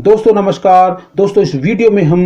दोस्तों नमस्कार। दोस्तों इस वीडियो में हम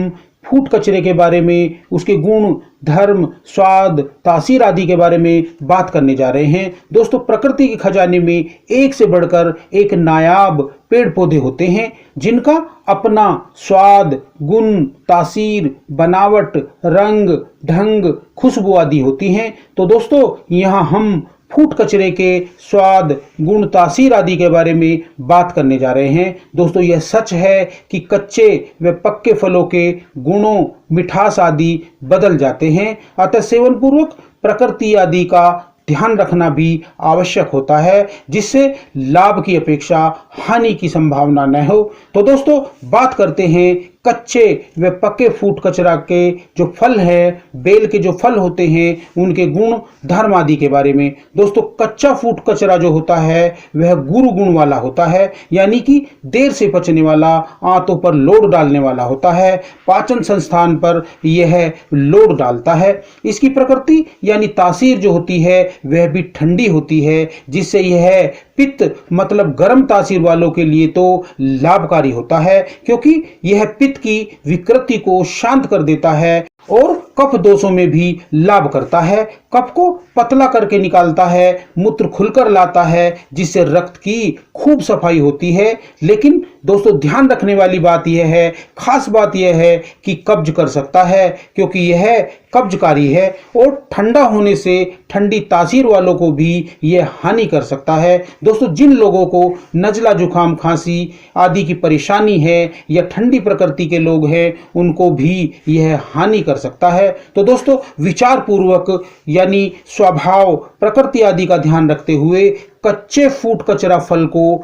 फूड कचरे के बारे में, उसके गुण, धर्म, स्वाद, तासीर आदि के बारे में बात करने जा रहे हैं। दोस्तों प्रकृति के खजाने में एक से बढ़कर एक नायाब पेड़ पौधे होते हैं जिनका अपना स्वाद, गुण, तासीर, बनावट, रंग, ढंग, खुशबू आदि होती हैं। तो दोस्तों यहाँ हम फूड कचरे के स्वाद, गुण, तासीर आदि के बारे में बात करने जा रहे हैं। दोस्तों यह सच है कि कच्चे व पक्के फलों के गुणों, मिठास आदि बदल जाते हैं। अतः सेवन पूर्वक प्रकृति आदि का ध्यान रखना भी आवश्यक होता है, जिससे लाभ की अपेक्षा हानि की संभावना न हो। तो दोस्तों बात करते हैं कच्चे व पक्के फूड कचरा के जो फल है, बेल के जो फल होते हैं उनके गुण, धर्म आदि के बारे में। दोस्तों कच्चा फूड कचरा जो होता है वह गुरु गुण वाला होता है, यानी कि देर से पचने वाला, आंतों पर लोड डालने वाला होता है, पाचन संस्थान पर यह लोड डालता है। इसकी प्रकृति यानी तासीर जो होती है वह भी ठंडी होती है, जिससे यह पित्त मतलब गर्म तासीर वालों के लिए तो लाभकारी होता है, क्योंकि यह पित्त की विकृति को शांत कर देता है और कफ दोषों में भी लाभ करता है। कफ को पतला करके निकालता है, मूत्र खुलकर लाता है, जिससे रक्त की खूब सफाई होती है। लेकिन दोस्तों ध्यान रखने वाली बात यह है, खास बात यह है कि कब्ज कर सकता है, क्योंकि यह कब्जकारी है और ठंडा होने से ठंडी तासीर वालों को भी यह हानि कर सकता है। दोस्तों जिन लोगों को नजला, जुकाम, खांसी आदि की परेशानी है या ठंडी प्रकृति के लोग हैं, उनको भी यह हानि कर सकता है। तो दोस्तों विचार पूर्वक यानी स्वभाव, प्रकृति आदि का ध्यान रखते हुए कच्चे फूड कचरा फल को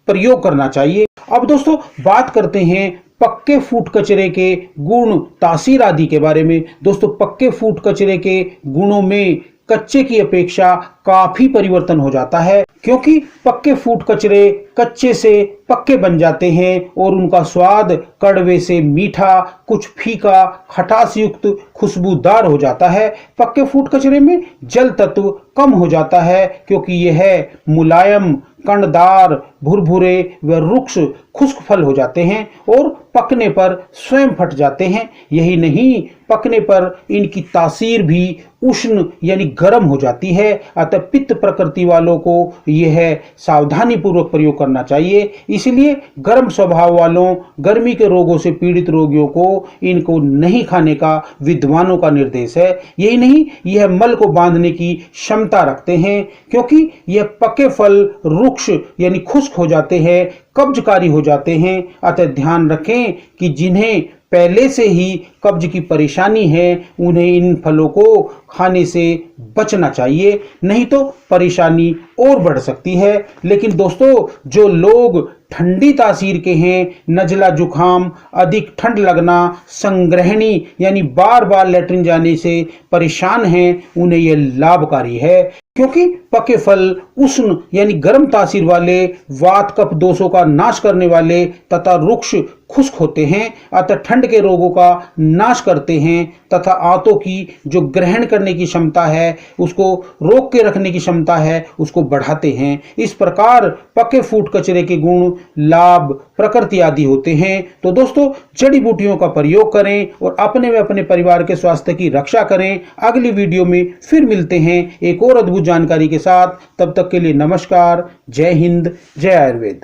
प्रयोग करना चाहिए। अब दोस्तों बात करते हैं पक्के फूड कचरे के गुण, तासीर आदि के बारे में। दोस्तों पक्के फूड कचरे के गुणों में कच्चे की अपेक्षा काफी परिवर्तन हो जाता है, क्योंकि पक्के फूड कचरे कच्चे से पक्के बन जाते हैं और उनका स्वाद कड़वे से मीठा, कुछ फीका, खटास युक्त, खुशबूदार हो जाता है। पक्के फूड कचरे में जल तत्व कम हो जाता है, क्योंकि यह मुलायम, कंडदार, भुरभुरे व रुक्ष खुश्क फल हो जाते हैं और पकने पर स्वयं फट जाते हैं। यही नहीं, पकने पर इनकी तासीर भी उष्ण यानी गर्म हो जाती है। अतः पित्त प्रकृति वालों को यह सावधानी पूर्वक प्रयोग करना चाहिए। इसलिए गर्म स्वभाव वालों, गर्मी के रोगों से पीड़ित रोगियों को इनको नहीं खाने का विद्वानों का निर्देश है। यही नहीं, यह मल को बांधने की क्षमता रखते हैं, क्योंकि यह पके फल रुक्ष यानी खुश्क हो जाते हैं, कब्जकारी हो जाते हैं। अतः ध्यान रखें कि जिन्हें पहले से ही कब्ज की परेशानी है, उन्हें इन फलों को खाने से बचना चाहिए, नहीं तो परेशानी और बढ़ सकती है। लेकिन दोस्तों जो लोग ठंडी तासीर के हैं, नजला, जुखाम, अधिक ठंड लगना, संग्रहणी यानी बार बार लेटरिन जाने से परेशान हैं, उन्हें यह लाभकारी है, क्योंकि पके फल उष्ण यानी गर्म तासीर वाले, वात कफ दोषों का नाश करने वाले तथा रुक्ष खुश्क होते हैं। अतः ठंड के रोगों का नाश करते हैं तथा आंतों की जो ग्रहण करने की क्षमता है, उसको रोक के रखने की क्षमता है, उसको बढ़ाते हैं। इस प्रकार पके फूड कचरे के गुण, लाभ, प्रकृति आदि होते हैं। तो दोस्तों जड़ी बूटियों का प्रयोग करें और अपने व अपने परिवार के स्वास्थ्य की रक्षा करें। अगली वीडियो में फिर मिलते हैं एक और अद्भुत जानकारी के साथ। तब तक के लिए नमस्कार। जय हिंद, जय आयुर्वेद।